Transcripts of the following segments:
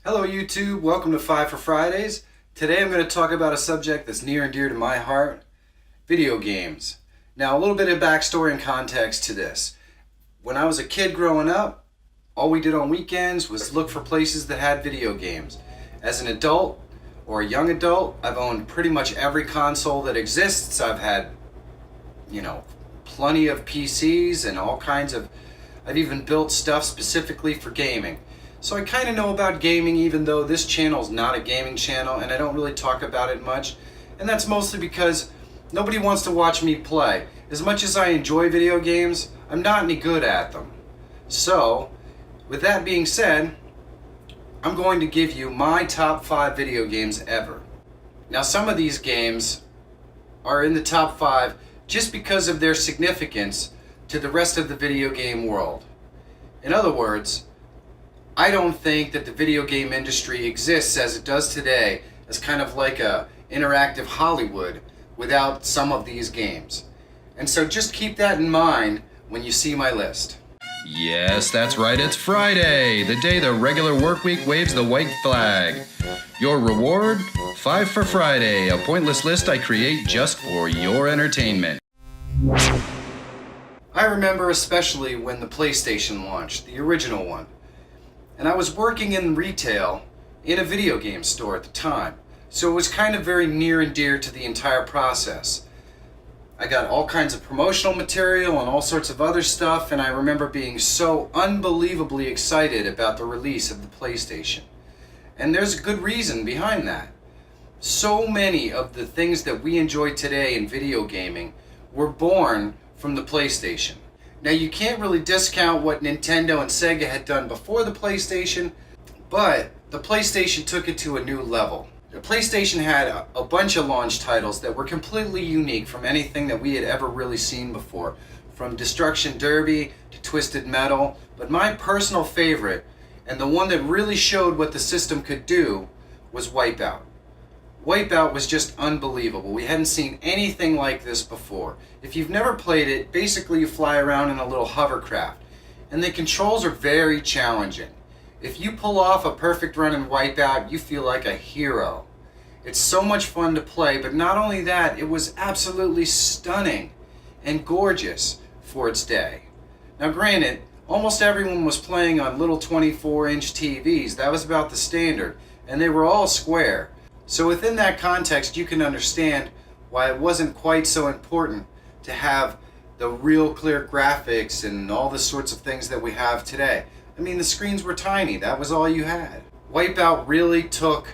Hello YouTube, welcome to 5 for Fridays. Today I'm going to talk about a subject that's near and dear to my heart, video games. Now a little bit of backstory and context to this. When I was a kid growing up, all we did on weekends was look for places that had video games. As an adult or a young adult, I've owned pretty much every console that exists. I've had, plenty of PCs and all kinds of, I've even built stuff specifically for gaming. So I kind of know about gaming, even though this channel is not a gaming channel and I don't really talk about it much. And that's mostly because nobody wants to watch me play. As much as I enjoy video games, I'm not any good at them. So, with that being said, I'm going to give you my top 5 video games ever. Now some of these games are in the top 5 just because of their significance to the rest of the video game world. In other words, I don't think that the video game industry exists as it does today as kind of like a interactive Hollywood without some of these games. And so just keep that in mind when you see my list. Yes, that's right, it's Friday, the day the regular work week waves the white flag. Your reward? 5 for Friday, a pointless list I create just for your entertainment. I remember especially when the PlayStation launched, the original one. And I was working in retail in a video game store at the time, so it was kind of very near and dear to the entire process. I got all kinds of promotional material and all sorts of other stuff, and I remember being so unbelievably excited about the release of the PlayStation. And there's a good reason behind that. So many of the things that we enjoy today in video gaming were born from the PlayStation. Now you can't really discount what Nintendo and Sega had done before the PlayStation, but the PlayStation took it to a new level. The PlayStation had a bunch of launch titles that were completely unique from anything that we had ever really seen before, from Destruction Derby to Twisted Metal, but my personal favorite, and the one that really showed what the system could do, was Wipeout. Wipeout was just unbelievable. We hadn't seen anything like this before. If you've never played it, basically you fly around in a little hovercraft, and the controls are very challenging. If you pull off a perfect run in Wipeout, you feel like a hero. It's so much fun to play, but not only that, it was absolutely stunning and gorgeous for its day. Now granted, almost everyone was playing on little 24-inch TVs. That was about the standard, and they were all square. So within that context, you can understand why it wasn't quite so important to have the real clear graphics and all the sorts of things that we have today. I mean, the screens were tiny. That was all you had. Wipeout really took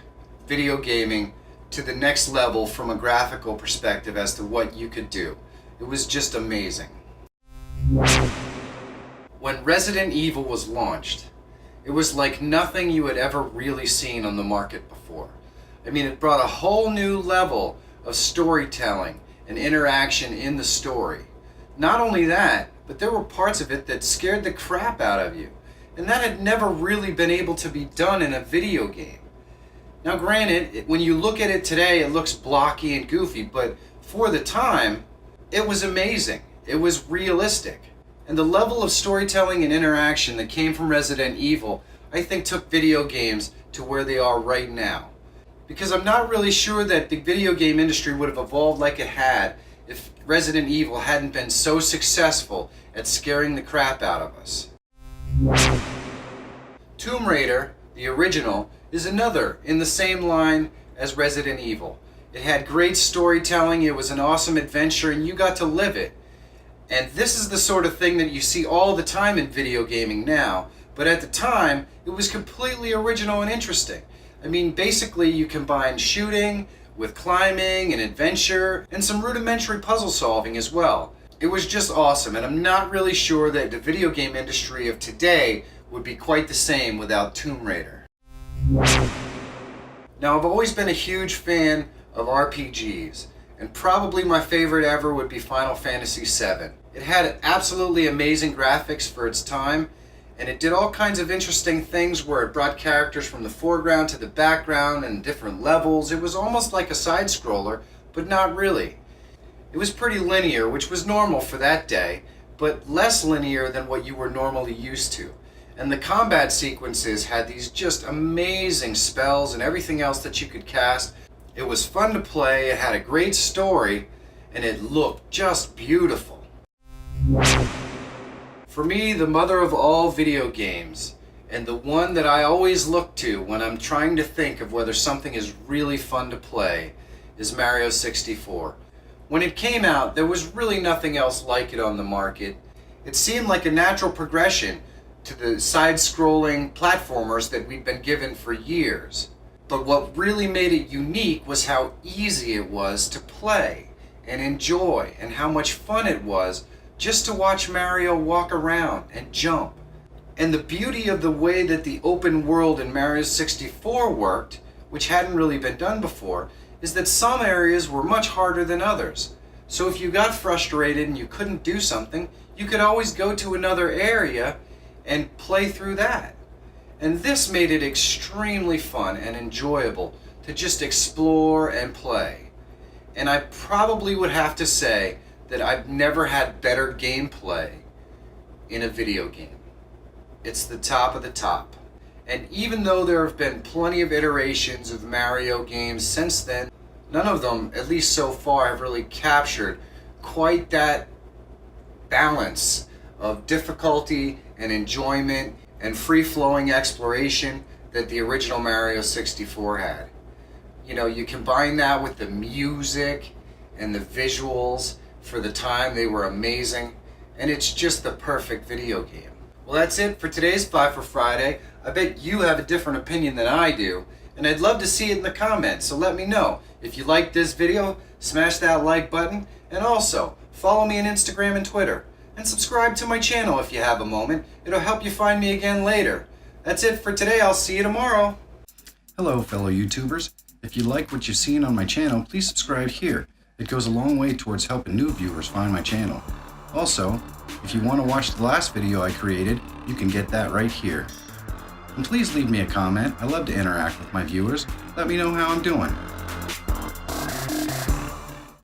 video gaming to the next level from a graphical perspective as to what you could do. It was just amazing. When Resident Evil was launched, it was like nothing you had ever really seen on the market before. I mean, it brought a whole new level of storytelling and interaction in the story. Not only that, but there were parts of it that scared the crap out of you. And that had never really been able to be done in a video game. Now granted, when you look at it today, it looks blocky and goofy, but for the time, it was amazing. It was realistic. And the level of storytelling and interaction that came from Resident Evil, I think took video games to where they are right now. Because I'm not really sure that the video game industry would have evolved like it had if Resident Evil hadn't been so successful at scaring the crap out of us. Tomb Raider, the original, is another in the same line as Resident Evil. It had great storytelling, it was an awesome adventure, and you got to live it. And this is the sort of thing that you see all the time in video gaming now, but at the time, it was completely original and interesting. I mean, basically you combine shooting with climbing and adventure and some rudimentary puzzle solving as well. It was just awesome, and I'm not really sure that the video game industry of today would be quite the same without Tomb Raider. Now, I've always been a huge fan of RPGs, and probably my favorite ever would be Final Fantasy VII. It had absolutely amazing graphics for its time, and it did all kinds of interesting things where it brought characters from the foreground to the background and different levels. It was almost like a side-scroller, but not really. It was pretty linear, which was normal for that day, but less linear than what you were normally used to. And the combat sequences had these just amazing spells and everything else that you could cast. It was fun to play, it had a great story, and it looked just beautiful. For me, the mother of all video games, and the one that I always look to when I'm trying to think of whether something is really fun to play, is Mario 64. When it came out, there was really nothing else like it on the market. It seemed like a natural progression to the side-scrolling platformers that we'd been given for years. But what really made it unique was how easy it was to play and enjoy, and how much fun it was just to watch Mario walk around and jump. And the beauty of the way that the open world in Mario 64 worked, which hadn't really been done before, is that some areas were much harder than others. So if you got frustrated and you couldn't do something, you could always go to another area and play through that. And this made it extremely fun and enjoyable to just explore and play. And I probably would have to say that I've never had better gameplay in a video game. It's the top of the top. And even though there have been plenty of iterations of Mario games since then, none of them, at least so far, have really captured quite that balance of difficulty and enjoyment and free-flowing exploration that the original Mario 64 had. You know, you combine that with the music and the visuals. For the time, they were amazing, and it's just the perfect video game. Well, that's it for today's 5 for Friday. I bet you have a different opinion than I do, and I'd love to see it in the comments, so let me know. If you liked this video, smash that like button, and also follow me on Instagram and Twitter. And subscribe to my channel if you have a moment. It'll help you find me again later. That's it for today. I'll see you tomorrow. Hello, fellow YouTubers. If you like what you've seen on my channel, please subscribe here. It goes a long way towards helping new viewers find my channel. Also, if you want to watch the last video I created, you can get that right here. And please leave me a comment. I love to interact with my viewers. Let me know how I'm doing.